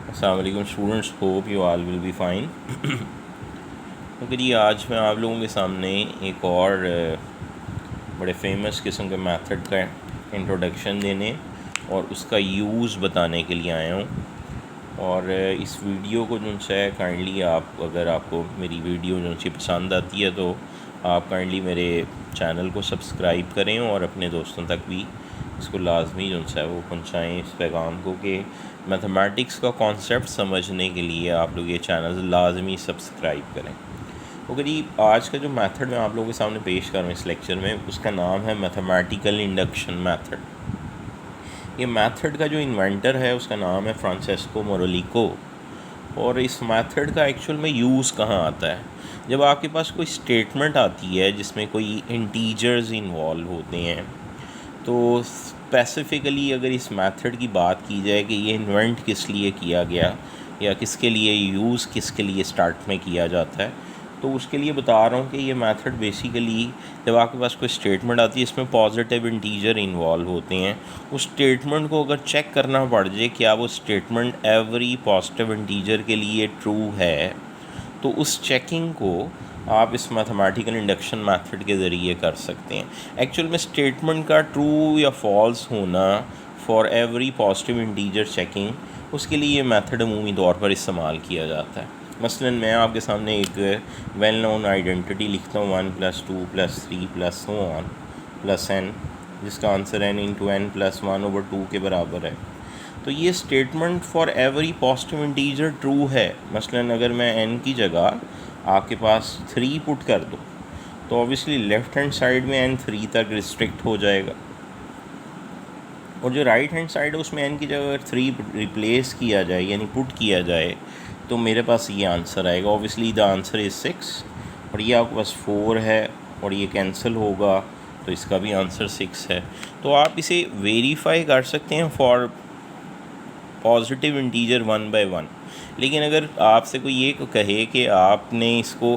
अस्सलामुअलैकुम students, hope you all will be fine. तो करिए आज मैं आप लोगों के सामने एक और बड़े फेमस किस्म के मेथड का इंट्रोडक्शन देने और उसका यूज़ बताने के लिए आया हूँ। और इस वीडियो को जो है काइंडली आप, अगर आपको मेरी वीडियो जो सी पसंद आती है तो आप काइंडली मेरे चैनल को सब्सक्राइब करें और अपने दोस्तों तक भी इसको लाजमी जो है वो पहुँचाएँ इस पैगाम को कि मैथमेटिक्स का कॉन्सेप्ट समझने के लिए आप लोग ये चैनल लाजमी सब्सक्राइब करें। तो करीब आज का जो मेथड मैं आप लोगों के सामने पेश कर रहा हूँ इस लेक्चर में, उसका नाम है मैथमेटिकल इंडक्शन मेथड। ये मेथड का जो इन्वेंटर है उसका नाम है फ्रांसेस्को मोरोलिको। और इस मेथड का एक्चुअल में यूज़ कहाँ आता है? जब आपके पास कोई स्टेटमेंट आती है जिसमें कोई इंटीजर्स इन्वॉल्व होते हैं, तो स्पेसिफ़िकली अगर इस मेथड की बात की जाए कि ये इन्वेंट किस लिए किया गया या किसके लिए यूज़ किसके लिए स्टार्ट में किया जाता है, तो उसके लिए बता रहा हूँ कि ये मेथड बेसिकली जब आपके पास कोई स्टेटमेंट आती है इसमें पॉजिटिव इंटीजर इन्वॉल्व होते हैं, उस स्टेटमेंट को अगर चेक करना पड़ जाए क्या वो स्टेटमेंट एवरी पॉजिटिव इंटीजर के लिए ट्रू है, तो उस चेकिंग को आप इस मैथमेटिकल इंडक्शन मेथड के ज़रिए कर सकते हैं। एक्चुअल में स्टेटमेंट का ट्रू या फॉल्स होना for every positive integer checking, उसके लिए ये मेथड अमूमी तौर पर इस्तेमाल किया जाता है। मसलन मैं आपके सामने एक वेल नोन आइडेंटिटी लिखता हूँ 1 + 2 + 3 + so on + n, जिसका आंसर n × n + 1/2 के बराबर है। तो ये statement for every positive integer true है। मसलन अगर मैं n की जगह आपके पास 3 पुट कर दूँ तो ऑब्वियसली लेफ़्ट हैंड साइड में n 3 तक रिस्ट्रिक्ट हो जाएगा, और जो राइट हैंड साइड है उसमें n की जगह अगर 3 रिप्लेस किया जाए यानी पुट किया जाए तो मेरे पास ये आंसर आएगा। ऑब्वियसली द आंसर इज़ 6, और ये आपके पास 4 है और ये कैंसिल होगा तो इसका भी आंसर 6 है। तो आप इसे वेरीफाई कर सकते हैं फॉर पॉजिटिव इंटीजर 1 by 1। लेकिन अगर आपसे कोई ये कहे कि आपने इसको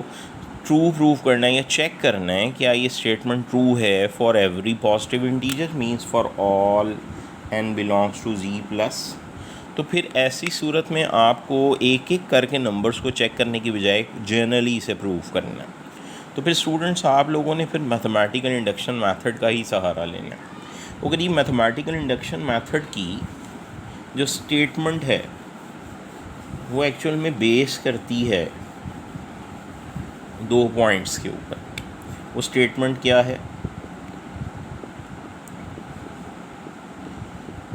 ट्रू प्रूव करना है या चेक करना है क्या ये स्टेटमेंट ट्रू है for every positive integer means for all n belongs to z+, तो फिर ऐसी सूरत में आपको एक एक करके नंबर्स को चेक करने की बजाय जनरली इसे प्रूव करना है। तो फिर स्टूडेंट्स आप लोगों ने फिर मैथमेटिकल इंडक्शन मेथड का ही सहारा लेना है। वो करीब मैथमेटिकल इंडक्शन मेथड की जो स्टेटमेंट है वो एक्चुअल में बेस करती है 2 पॉइंट्स के ऊपर। वो स्टेटमेंट क्या है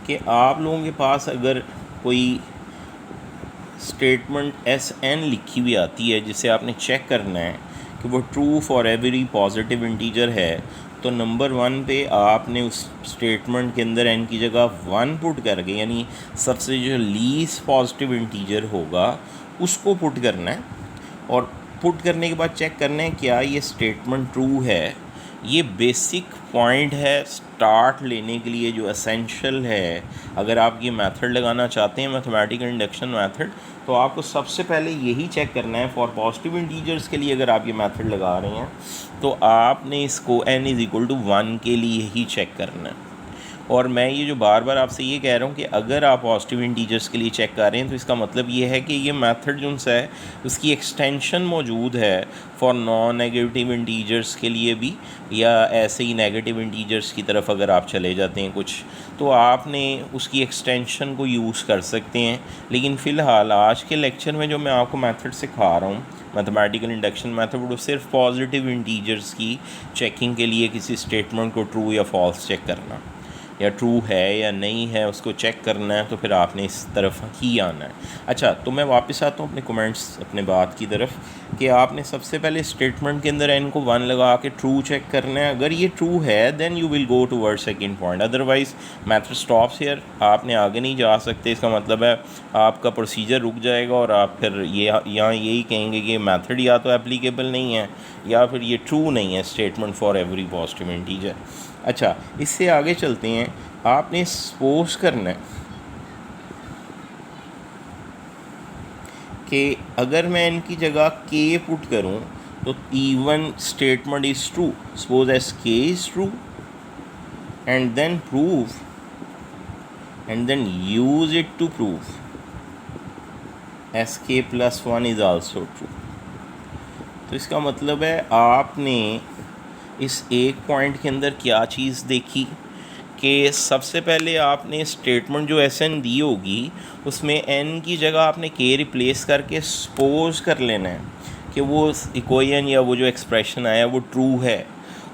कि आप लोगों के पास अगर कोई स्टेटमेंट SN लिखी हुई आती है जिसे आपने चेक करना है कि वो true for every positive integer है, तो नंबर 1 पे आपने उस स्टेटमेंट के अंदर n की जगह 1 पुट करके, यानी सबसे जो लीस्ट पॉजिटिव इंटीजर होगा उसको पुट करना है, और पुट करने के बाद चेक करना है क्या ये स्टेटमेंट ट्रू है। ये बेसिक पॉइंट है स्टार्ट लेने के लिए जो एसेंशियल है। अगर आप ये मेथड लगाना चाहते हैं मैथमेटिकल इंडक्शन मेथड, तो आपको सबसे पहले यही चेक करना है फॉर पॉजिटिव इंटीजर्स के लिए अगर आप ये मेथड लगा रहे हैं तो आपने इसको n = 1 के लिए ही चेक करना है। और मैं ये जो बार बार आपसे ये कह रहा हूँ कि अगर आप पॉजिटिव इंटीजर्स के लिए चेक कर रहे हैं तो इसका मतलब ये है कि ये मेथड जो है उसकी एक्सटेंशन मौजूद है फॉर नॉन नेगेटिव इंटीजर्स के लिए भी, या ऐसे ही नेगेटिव इंटीजर्स की तरफ अगर आप चले जाते हैं कुछ, तो आपने उसकी एक्सटेंशन को यूज़ कर सकते हैं। लेकिन फ़िलहाल आज के लेक्चर में जो मैं आपको मेथड सिखा रहा हूँ मैथमेटिकल इंडक्शन मेथड, वो सिर्फ पॉजिटिव इंटीजर्स की चेकिंग के लिए किसी स्टेटमेंट को ट्रू या फॉल्स चेक करना या ट्रू है या नहीं है उसको चेक करना है, तो फिर आपने इस तरफ ही आना है। अच्छा, तो मैं वापस आता हूँ अपने कमेंट्स अपने बात की तरफ कि आपने सबसे पहले स्टेटमेंट के अंदर n को 1 लगा के ट्रू चेक करना है। अगर ये ट्रू है then you will go toward second point, otherwise method stops here, आपने आगे नहीं जा सकते। इसका मतलब है आपका प्रोसीजर रुक जाएगा और आप फिर ये यहाँ यही कहेंगे कि मेथड या तो एप्लीकेबल नहीं है या फिर ये ट्रू नहीं है statement for every positive integer. अच्छा, इससे आगे चलते हैं। आपने सपोज करना है कि अगर मैं इनकी जगह k पुट करूं तो even statement is true, suppose as k is true, and then use it to prove S K plus one is also true. तो इसका मतलब है आपने इस एक पॉइंट के अंदर क्या चीज़ देखी कि सबसे पहले आपने स्टेटमेंट जो एस एन दी होगी उसमें एन की जगह आपने के रिप्लेस करके सपोज कर लेना है कि वो इक्वेशन या वो जो एक्सप्रेशन आया वो ट्रू है,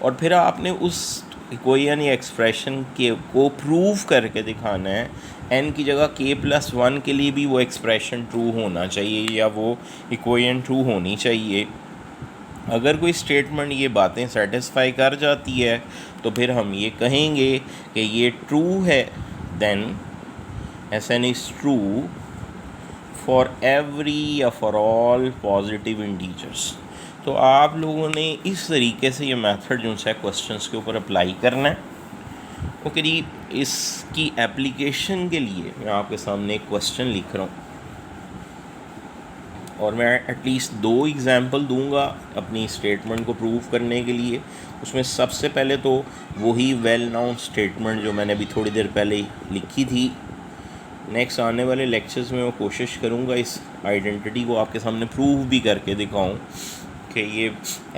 और फिर आपने उस इक्वेशन या एक्सप्रेशन के को प्रूव करके दिखाना है एन की जगह के प्लस वन के लिए भी वो एक्सप्रेशन ट्रू होना चाहिए या वो इक्वेशन ट्रू होनी चाहिए। अगर कोई स्टेटमेंट ये बातें सेटिस्फाई कर जाती है तो फिर हम ये कहेंगे कि ये ट्रू है, then S N is true for every या फॉर ऑल पॉजिटिव इंटीजर्स। तो आप लोगों ने इस तरीके से ये मेथड जो है क्वेश्चंस के ऊपर अप्लाई करना है। तो करीब इसकी एप्लीकेशन के लिए मैं आपके सामने एक क्वेश्चन लिख रहा हूँ और मैं एटलीस्ट 2 एग्ज़ाम्पल दूंगा अपनी स्टेटमेंट को प्रूव करने के लिए। उसमें सबसे पहले तो वही वेल नाउन स्टेटमेंट जो मैंने अभी थोड़ी देर पहले लिखी थी। नेक्स्ट आने वाले लेक्चर्स में मैं कोशिश करूंगा इस आइडेंटिटी को आपके सामने प्रूव भी करके दिखाऊं कि ये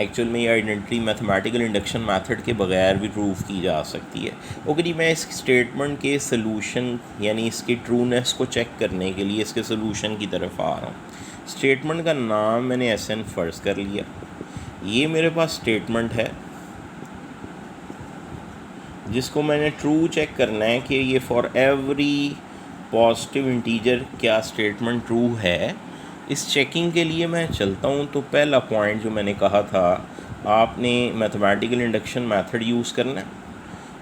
एक्चुअल में ये आइडेंटिटी मैथमेटिकल इंडक्शन मेथड के बगैर भी प्रूव की जा सकती है। ओके, मैं इस स्टेटमेंट के सलूशन यानी इसकी ट्रूनेस को चेक करने के लिए इसके सलूशन की तरफ आ रहा हूँ। स्टेटमेंट का नाम मैंने एस एन फ़र्ज़ कर लिया। ये मेरे पास स्टेटमेंट है जिसको मैंने ट्रू चेक करना है कि ये फॉर एवरी पॉजिटिव इंटीजर क्या स्टेटमेंट ट्रू है। इस चेकिंग के लिए मैं चलता हूँ। तो पहला पॉइंट जो मैंने कहा था, आपने मैथमेटिकल इंडक्शन मेथड यूज़ करना है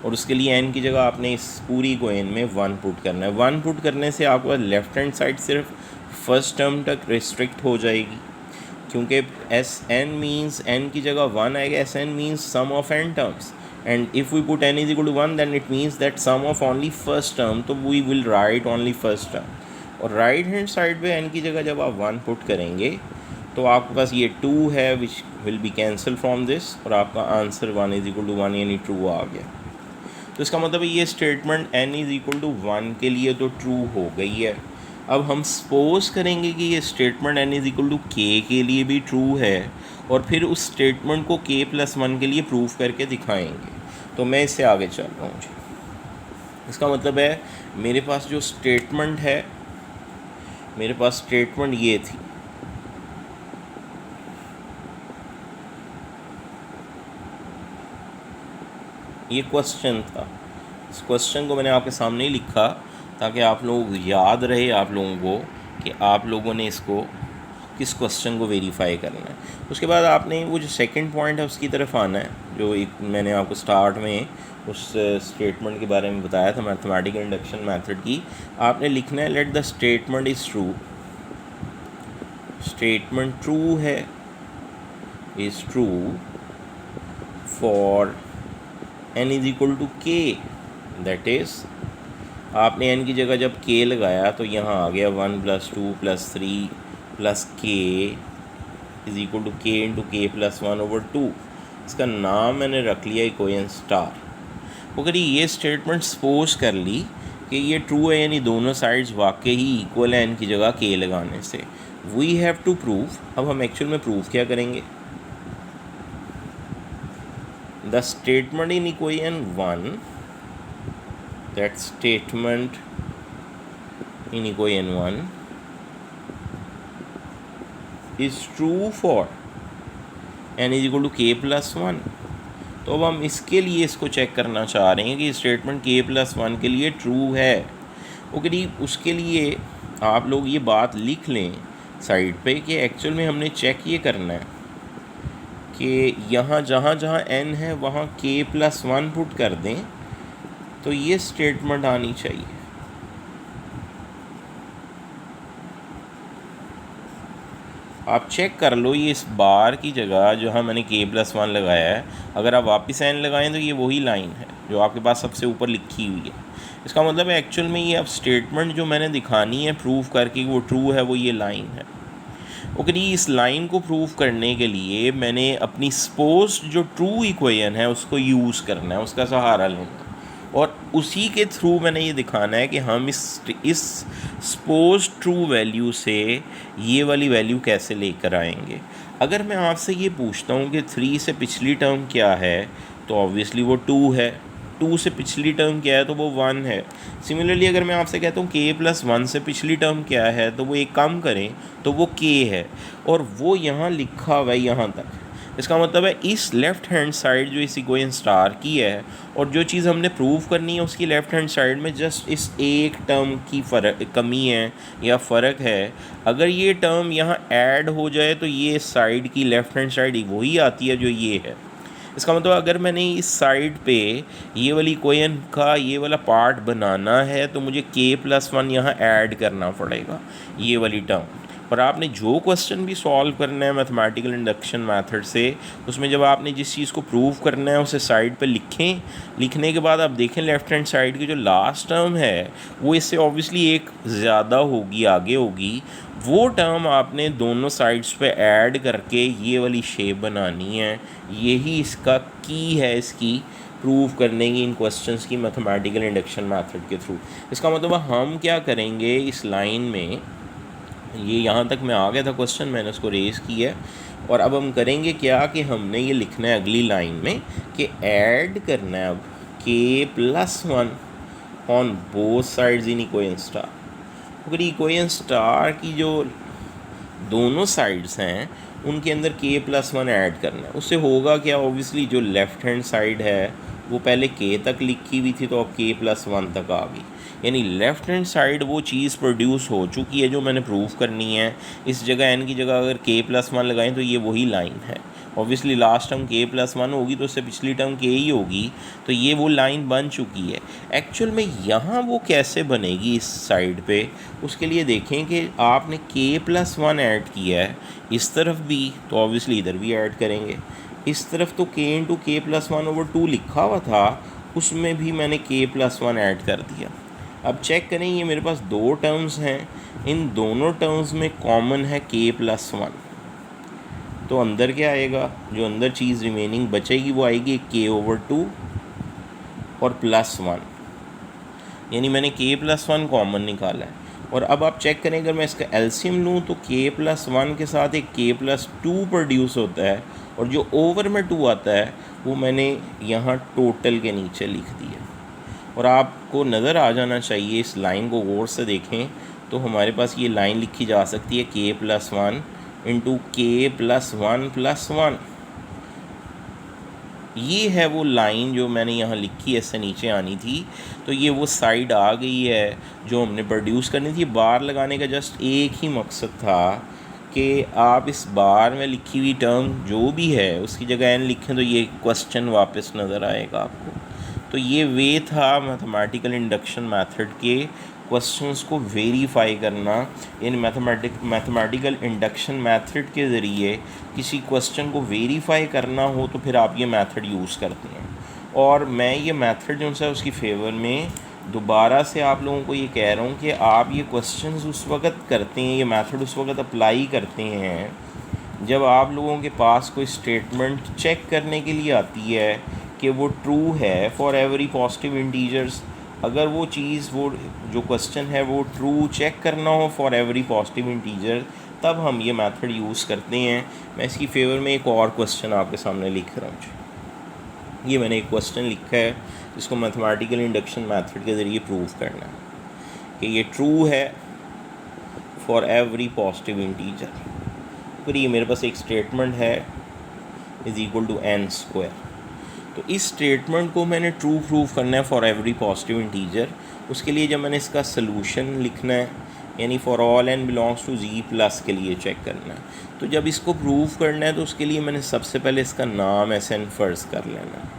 और उसके लिए एन की जगह आपने इस पूरी को एन में 1 पुट करना है। 1 पुट करने से आपका लेफ़्ट हैंड साइड सिर्फ फर्स्ट टर्म तक रिस्ट्रिक्ट हो जाएगी, क्योंकि एस एन मीन्स एन की जगह 1 आएगा। S N means sum of N terms, and if we put n is equal to 1 then it means that sum of only first term, तो we will write only first term। और right hand side पे n की जगह जब आप 1 put करेंगे तो आपके पास ये 2 है which will be cancel from this और आपका आंसर 1 इज इक्वल टू 1 यानी ट्रू आ गया। तो इसका मतलब ये statement n is equal to 1 के लिए तो ट्रू हो गई है। अब हम सपोज करेंगे कि ये statement n is equal to k के लिए भी ट्रू है और फिर उस स्टेटमेंट को k प्लस 1 के लिए प्रूव करके दिखाएंगे। तो मैं इससे आगे चल रहा हूँ जी। इसका मतलब है मेरे पास जो स्टेटमेंट है, मेरे पास स्टेटमेंट ये थी, ये क्वेश्चन था। इस क्वेश्चन को मैंने आपके सामने ही लिखा ताकि आप लोग याद रहे आप लोगों को कि आप लोगों ने इसको किस क्वेश्चन को वेरीफाई करना है। उसके बाद आपने वो जो सेकंड पॉइंट है उसकी तरफ आना है, जो एक मैंने आपको स्टार्ट में उस स्टेटमेंट के बारे में बताया था मैथमेटिकल इंडक्शन मेथड की। आपने लिखना है let the statement is true. Statement true है, is true for n is equal to k, that is आपने n की जगह जब k लगाया तो यहाँ आ गया 1 + 2 + 3 + k is equal to k into k + 1/2। इसका नाम मैंने रख लिया इक्वेशन स्टार। अगर ये स्टेटमेंट सपोज कर ली कि ये ट्रू है यानी दोनों साइड्स वाकई ही इक्वल है n की जगह k लगाने से, वी हैव टू प्रूव। अब हम एक्चुअल में प्रूव क्या करेंगे? The statement in equation 1, that statement in equation 1 is true for n is equal to k + 1। तो अब हम इसके लिए इसको चेक करना चाह रहे हैं कि स्टेटमेंट k + 1 के लिए ट्रू है। ओके, उसके लिए आप लोग ये बात लिख लें साइड पे कि एक्चुअल में हमने चेक ये करना है कि यहाँ जहाँ जहाँ n है वहाँ k + 1 पुट कर दें तो ये स्टेटमेंट आनी चाहिए। आप चेक कर लो, ये इस बार की जगह जो है मैंने k + 1 लगाया है, अगर आप वापस n लगाएं तो ये वही लाइन है जो आपके पास सबसे ऊपर लिखी हुई है। इसका मतलब है एक्चुअल में ये अब स्टेटमेंट जो मैंने दिखानी है प्रूव करके वो ट्रू है, वो ये लाइन है। ओके, इस लाइन को प्रूव करने के लिए मैंने अपनी सपोज जो ट्रू इक्वेशन है उसको यूज़ करना है, उसका सहारा लेना है। और उसी के थ्रू मैंने ये दिखाना है कि हम इस सपोज ट्रू वैल्यू से ये वाली वैल्यू कैसे लेकर आएंगे। अगर मैं आपसे ये पूछता हूँ कि 3 से पिछली टर्म क्या है, तो ऑब्वियसली वो 2 है। 2 से पिछली टर्म क्या है, तो वो 1 है। सिमिलरली अगर मैं आपसे कहता हूँ k+1 से पिछली टर्म क्या है, तो वो एक काम करें तो वो k है, और वो यहाँ लिखा हुआ है यहाँ तक। इसका मतलब है इस लेफ़्ट हैंड साइड जो इस इक्वेशन स्टार की है, और जो चीज़ हमने प्रूव करनी है उसकी लेफ़्ट हैंड साइड में जस्ट इस एक टर्म की कमी है या फ़र्क है। अगर ये टर्म यहाँ ऐड हो जाए तो ये साइड की लेफ़्ट हैंड साइड वही आती है जो ये है। इसका मतलब अगर मैंने इस साइड पे ये वाली इक्वेशन का ये वाला पार्ट बनाना है तो मुझे k+1 यहाँ ऐड करना पड़ेगा, ये वाली टर्म। और आपने जो क्वेश्चन भी सॉल्व करना है मैथमेटिकल इंडक्शन मेथड से, उसमें जब आपने जिस चीज़ को प्रूव करना है उसे साइड पे लिखें। लिखने के बाद आप देखें लेफ़्ट हैंड साइड की जो लास्ट टर्म है वो इससे ऑब्वियसली एक ज़्यादा होगी, आगे होगी। वो टर्म आपने दोनों साइड्स पे ऐड करके ये वाली शेप बनानी है। यही इसका की है, इसकी प्रूव करने की इन क्वेश्चंस की मैथमेटिकल इंडक्शन मेथड के थ्रू। इसका मतलब हम क्या करेंगे इस लाइन में, ये यहाँ तक मैं आ गया था क्वेश्चन, मैंने उसको रेज़ किया है, और अब हम करेंगे क्या कि हमने ये लिखना है अगली लाइन में कि ऐड करना है अब k+1 on both sides in equation star. अगर इक्वेशन स्टार की जो दोनों साइड्स हैं उनके अंदर k+1 ऐड करना है। उससे होगा क्या, ऑब्वियसली जो लेफ़्ट हैंड साइड है वो पहले k तक लिखी हुई थी तो अब k+1 तक आ गई, यानी लेफ़्ट हैंड साइड वो चीज़ प्रोड्यूस हो चुकी है जो मैंने प्रूव करनी है। इस जगह n की जगह अगर k+1 लगाएं तो ये वही लाइन है। ऑब्वियसली लास्ट टर्म k+1 होगी तो उससे पिछली टर्म k ही होगी, तो ये वो लाइन बन चुकी है। एक्चुअल में यहाँ वो कैसे बनेगी इस साइड पे, उसके लिए देखें कि आपने k+1 ऐड किया है इस तरफ भी, तो ऑब्वियसली इधर भी ऐड करेंगे। इस तरफ तो k × k+1/2 लिखा हुआ था, उसमें भी मैंने k+1 ऐड कर दिया। अब चेक करें, ये मेरे पास दो टर्म्स हैं, इन दोनों टर्म्स में कॉमन है k+1, तो अंदर क्या आएगा, जो अंदर चीज़ रिमेनिंग बचेगी वो आएगी k/2 और +1, यानी मैंने k+1 कॉमन निकाला है। और अब आप चेक करें, अगर मैं इसका एलसीएम लूँ तो k+1 के साथ एक k+2 प्रोड्यूस होता है, और जो ओवर में 2 आता है वो मैंने यहाँ टोटल के नीचे लिख दिया। और आपको नज़र आ जाना चाहिए, इस लाइन को गौर से देखें तो हमारे पास ये लाइन लिखी जा सकती है k+1 × k+1+1। ये है वो लाइन जो मैंने यहाँ लिखी है, इससे नीचे आनी थी, तो ये वो साइड आ गई है जो हमने प्रोड्यूस करनी थी। बार लगाने का जस्ट एक ही मकसद था कि आप इस बार में लिखी हुई टर्म जो भी है उसकी जगह n लिखें तो ये क्वेश्चन वापस नज़र आएगा आपको। तो ये वे था मैथमेटिकल इंडक्शन मेथड के क्वेश्चंस को वेरीफाई करना। इन मैथमेटिकल इंडक्शन मेथड के ज़रिए किसी क्वेश्चन को वेरीफाई करना हो तो फिर आप ये मेथड यूज़ करते हैं। और मैं ये मेथड जो है उसकी फेवर में दोबारा से आप लोगों को ये कह रहा हूँ कि आप ये क्वेश्चंस उस वक़्त करते हैं, ये मेथड उस वक़्त अप्लाई करते हैं जब आप लोगों के पास कोई स्टेटमेंट चेक करने के लिए आती है कि वो ट्रू है फॉर एवरी पॉजिटिव इंटीजर्स। अगर वो चीज़, वो जो क्वेश्चन है वो ट्रू चेक करना हो फॉर एवरी पॉजिटिव इंटीजर, तब हम ये मेथड यूज़ करते हैं। मैं इसकी फेवर में एक और क्वेश्चन आपके सामने लिख रहा हूँ। ये मैंने एक क्वेश्चन लिखा है जिसको मैथमेटिकल इंडक्शन मेथड के ज़रिए प्रूव करना है कि ये ट्रू है फॉर एवरी पॉजिटिव इंटीजर। फिर ये मेरे पास एक स्टेटमेंट है = n²। तो इस स्टेटमेंट को मैंने ट्रू प्रूव करना है फॉर एवरी पॉजिटिव इंटीजर। उसके लिए जब मैंने इसका सलूशन लिखना है, यानी for all n belongs to z+ के लिए चेक करना है, तो जब इसको प्रूव करना है तो उसके लिए मैंने सबसे पहले इसका नाम Sn फ़र्ज़ कर लेना है।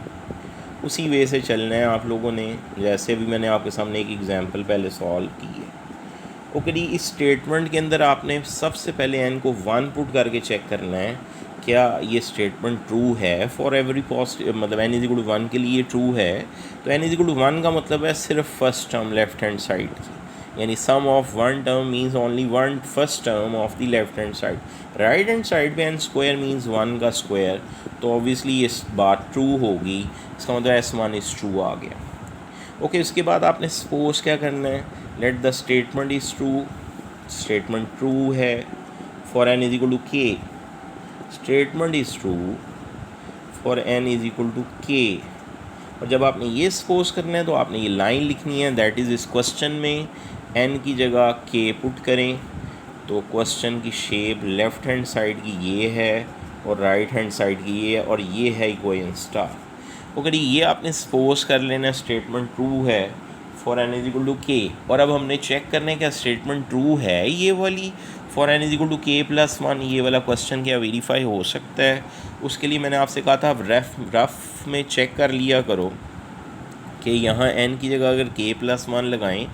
उसी वे से चलना है आप लोगों ने, जैसे भी मैंने आपके सामने एक एग्जांपल पहले सॉल्व की है। ओके, इस स्टेटमेंट के अंदर आपने सबसे पहले n को 1 पुट करके चेक करना है क्या ये स्टेटमेंट ट्रू है फॉर एवरी पॉजिटिव, मतलब n = 1 के लिए ट्रू है। तो n = 1 का मतलब है सिर्फ first term left hand side की, यानी sum of one term means only one first term of the left hand side. Right hand side पे n² मीन्स 1 का स्क्वायर, तो ऑब्वियसली ये बात ट्रू होगी। इसका मतलब S1 इज़ ट्रू आ गया। ओके, उसके बाद आपने सपोज क्या करना है, let the statement is true, statement true है for N is equal to K, statement is true for N is equal to K. और जब आपने ये सपोज करना है तो आपने ये लाइन लिखनी है, दैट इज़ इस क्वेश्चन में एन की जगह के पुट करें तो क्वेश्चन की शेप लेफ़्ट हैंड साइड की ये है और राइट हैंड साइड की ये है और ये है इक्वेशन स्टार। ओके, ये आपने सपोज कर लेना स्टेटमेंट ट्रू है for N is equal to K. और अब हमने चेक करना है क्या स्टेटमेंट ट्रू है ये वाली for N is equal to K plus one, ये वाला क्वेश्चन क्या वेरीफाई हो सकता है। उसके लिए मैंने आपसे कहा था आप रफ में चेक कर लिया करो कि यहाँ n की जगह अगर k प्लस वन लगाएँ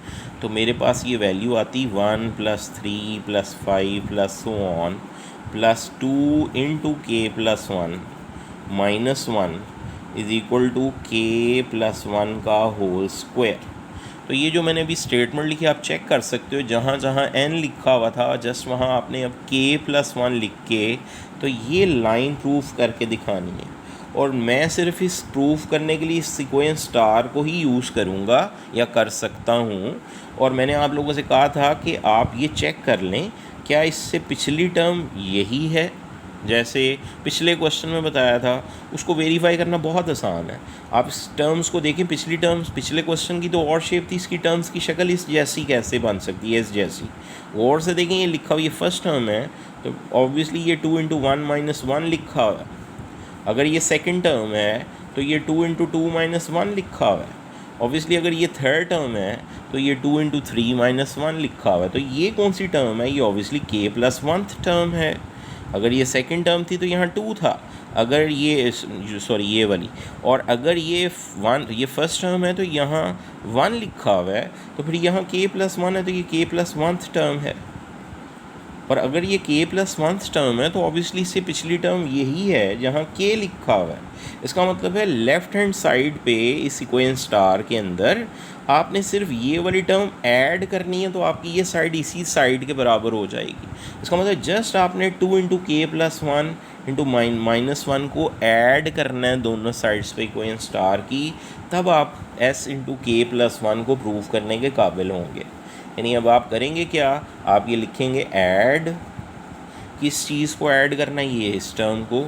तो मेरे पास ये वैल्यू आती 1 + 3 + 5 plus so on plus 2 into K plus one minus one is equal to K plus one का होल स्क्वायर। तो ये जो मैंने अभी स्टेटमेंट लिखी आप चेक कर सकते हो, जहाँ जहाँ n लिखा हुआ था जस्ट वहाँ आपने अब k प्लस वन लिख के तो ये लाइन प्रूफ करके दिखानी है। और मैं सिर्फ इस प्रूफ करने के लिए इस सीक्वेंस स्टार को ही यूज़ करूँगा या कर सकता हूँ। और मैंने आप लोगों से कहा था कि आप ये चेक कर लें क्या इससे पिछली टर्म यही है, जैसे पिछले क्वेश्चन में बताया था, उसको वेरीफाई करना बहुत आसान है। आप इस टर्म्स को देखें, पिछली टर्म्स पिछले क्वेश्चन की तो और शेप थी, इसकी टर्म्स की शक्ल इस जैसी कैसे बन सकती है, इस जैसी। गौर से देखें, ये लिखा हुआ ये फर्स्ट टर्म है तो ऑब्वियसली ये 2 × 1 - 1 लिखा हुआ है। अगर ये सेकंड टर्म है तो ये 2 × 2 - 1 लिखा हुआ है। ऑब्वियसली अगर ये थर्ड टर्म है तो ये 2 × 3 - 1 लिखा हुआ है। तो ये कौन सी टर्म है, ये ऑब्वियसली के प्लस वनथ टर्म है। अगर ये सेकंड टर्म थी तो यहाँ 2 था, अगर ये सॉरी ये वाली, और अगर ये फर्स्ट टर्म है तो यहाँ 1 लिखा हुआ है, तो फिर यहाँ के प्लस वन है तो ये के प्लस वनथ टर्म है। और अगर ये k प्लस वनथ टर्म है तो ऑब्वियसली इससे पिछली टर्म यही है जहाँ k लिखा हुआ है। इसका मतलब है लेफ़्ट हैंड साइड पे इस इक्वेशन स्टार के अंदर आपने सिर्फ ये वाली टर्म ऐड करनी है तो आपकी ये साइड इसी साइड के बराबर हो जाएगी। इसका मतलब जस्ट आपने 2 × k plus one into minus one को ऐड करना है दोनों साइड्स पे इक्वेशन स्टार की, तब आप s × k प्लस वन को प्रूव करने के काबिल होंगे। यानी अब आप करेंगे क्या, आप ये लिखेंगे ऐड, किस चीज़ को ऐड करना है, ये इस टर्म को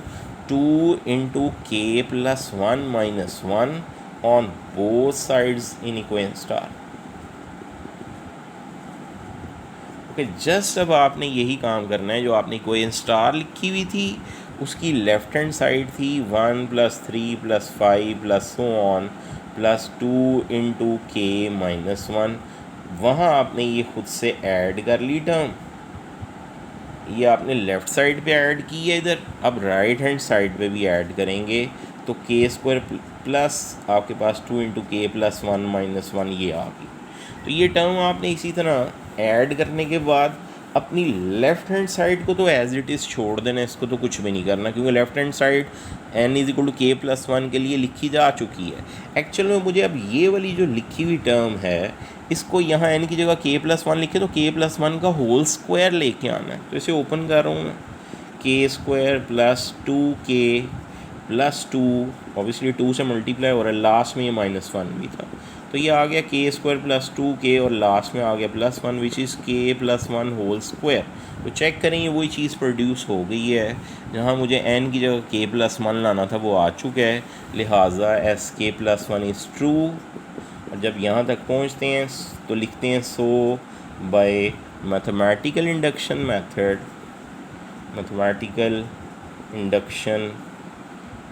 2 × k plus one minus one on both sides in equation star. Okay, just अब आपने यही काम करना है, जो आपने इक्वेशन स्टार लिखी हुई थी उसकी लेफ़्ट हैंड साइड थी 1 + 3 + 5 plus so on plus 2 × k - 1, वहाँ आपने ये खुद से ऐड कर ली टर्म, ये आपने लेफ़्ट साइड पे ऐड की है इधर। अब राइट हैंड साइड पे भी ऐड करेंगे तो k² प्लस आपके पास 2 × k plus one minus one ये आ गई। तो ये टर्म आपने इसी तरह ऐड करने के बाद अपनी लेफ़्ट हैंड साइड को तो एज इट इज़ छोड़ देना, इसको तो कुछ भी नहीं करना, क्योंकि left hand side n = k plus one के लिए लिखी जा चुकी है। एक्चुअल में मुझे अब ये वाली जो लिखी हुई टर्म है इसको यहाँ n की जगह k प्लस वन लिखे तो k प्लस वन का होल स्क्वायर लेके आना है। तो इसे ओपन कर रहा हूँ मैं, k² plus 2k plus 2, obviously 2 से मल्टीप्लाई हो रहा है, लास्ट में ये -1 भी था तो ये आ गया k² प्लस 2k और लास्ट में आ गया +1 which is k plus one whole square. तो चेक करेंगे वही चीज़ प्रोड्यूस हो गई है, जहाँ मुझे n की जगह k प्लस वन लाना था वो आ चुका है, लिहाजा sk plus one is true. और जब यहाँ तक पहुँचते हैं तो लिखते हैं so by mathematical induction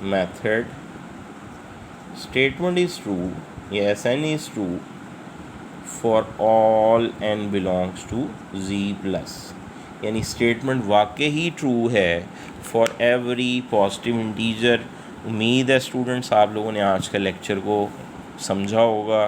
method statement is true, yes n is true for all n belongs to z+, यानी स्टेटमेंट वाकई ही ट्रू है फॉर एवरी पॉजिटिव इंटीजर। उम्मीद है स्टूडेंट्स आप लोगों ने आज का लेक्चर को समझा होगा,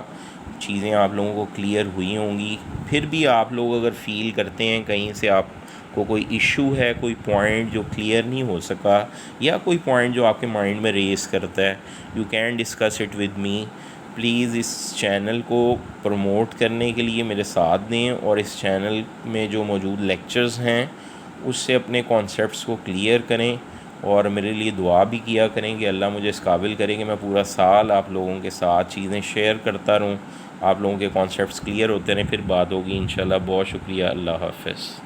चीज़ें आप लोगों को क्लियर हुई होंगी। फिर भी आप लोग अगर फील करते हैं कहीं से आपको कोई इशू है, कोई पॉइंट जो क्लियर नहीं हो सका या कोई पॉइंट जो आपके माइंड में रेस करता है, you can discuss it with me. Please इस चैनल को प्रमोट करने के लिए मेरे साथ दें और इस चैनल में जो मौजूद लेक्चर्स हैं उससे अपने कॉन्सेप्ट्स को क्लियर करें और मेरे लिए दुआ भी किया करें कि अल्लाह मुझे इस काबिल करे कि मैं पूरा साल आप लोगों के साथ चीज़ें शेयर करता रहूँ, आप लोगों के कॉन्सेप्ट्स क्लियर होते रहें। फिर बात होगी इंशाल्लाह। बहुत शुक्रिया। अल्लाह हाफ़िज़।